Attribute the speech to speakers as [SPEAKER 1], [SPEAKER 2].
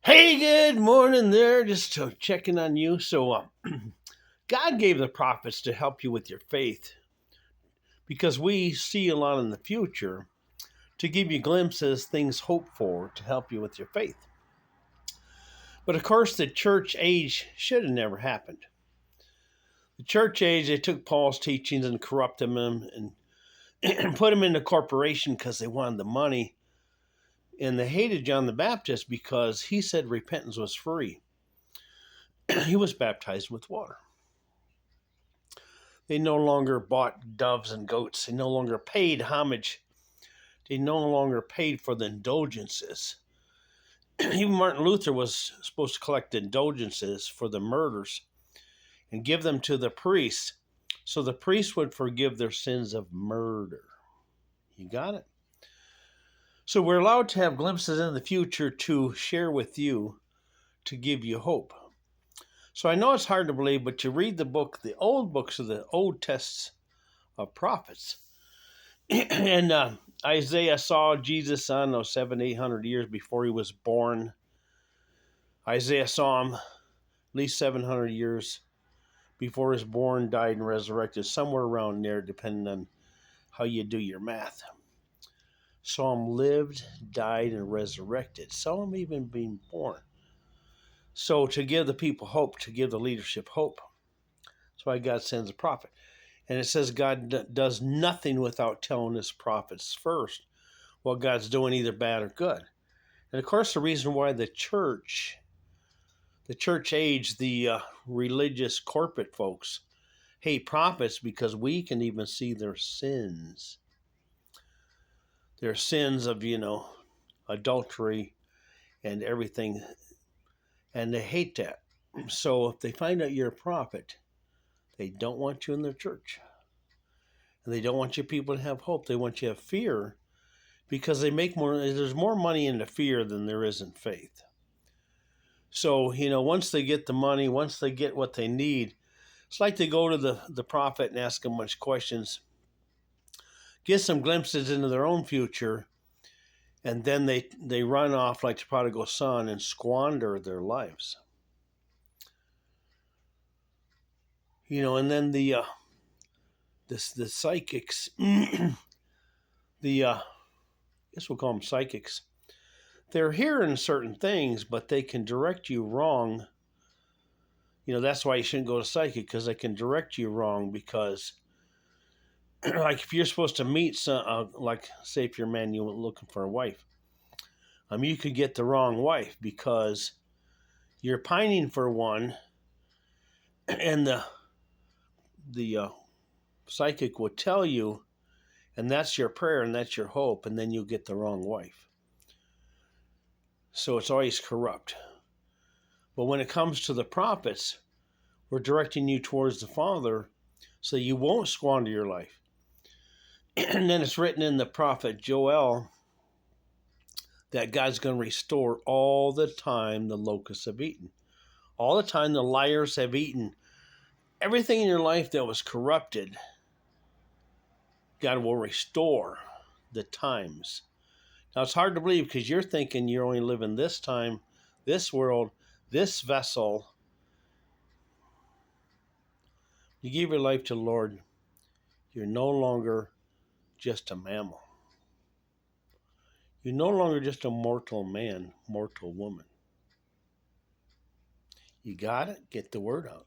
[SPEAKER 1] Hey, good morning there. Just checking on you. God gave the prophets to help you with your faith because we see a lot in the future to give you glimpses, things hoped for to help you with your faith. But of course, the church age should have never happened. The church age, they took Paul's teachings and corrupted them and put them into corporation because they wanted the money. And they hated John the Baptist because he said repentance was free. He was baptized with water. They no longer bought doves and goats. They no longer paid homage. They no longer paid for the indulgences. Even Martin Luther was supposed to collect indulgences for the murders and give them to the priests so the priests would forgive their sins of murder. You got it? So we're allowed to have glimpses in the future to share with you to give you hope. So I know it's hard to believe, but you read the old books of the Old Tests of prophets, and Isaiah saw Jesus, I don't know, 700, 800 years before he was born. Isaiah saw him at least 700 years before he was born, died, and resurrected, somewhere around there, depending on how you do your math. Saw him lived, died, and resurrected. Saw him even being born. So to give the people hope, to give the leadership hope, that's why God sends a prophet. And it says God does nothing without telling his prophets first what God's doing, either bad or good. And of course, the reason why the church age, the religious corporate folks hate prophets because we can even see their sins. Their sins of, adultery and everything. And they hate that. So if they find out you're a prophet, they don't want you in their church. And they don't want you people to have hope. They want you to have fear because there's more money in the fear than there is in faith. So, once they get the money, once they get what they need, it's like they go to the prophet and ask him a bunch of questions, get some glimpses into their own future, and then they run off like the prodigal son and squander their lives. And then the psychics, I guess we'll call them psychics, they're hearing certain things, but they can direct you wrong. That's why you shouldn't go to psychic, because they can direct you wrong. Because, like, if you're supposed to meet like, say, if you're a man, you're looking for a wife, you could get the wrong wife because you're pining for one, and the psychic will tell you, and that's your prayer and that's your hope, and then you'll get the wrong wife. So it's always corrupt. But when it comes to the prophets, we're directing you towards the Father so you won't squander your life. And then it's written in the prophet Joel that God's going to restore all the time the locusts have eaten. All the time the liars have eaten. Everything in your life that was corrupted, God will restore the times. Now, it's hard to believe because you're thinking you're only living this time, this world, this vessel. You give your life to the Lord, you're no longer just a mammal. You're no longer just a mortal man, mortal woman. You got it? Get the word out.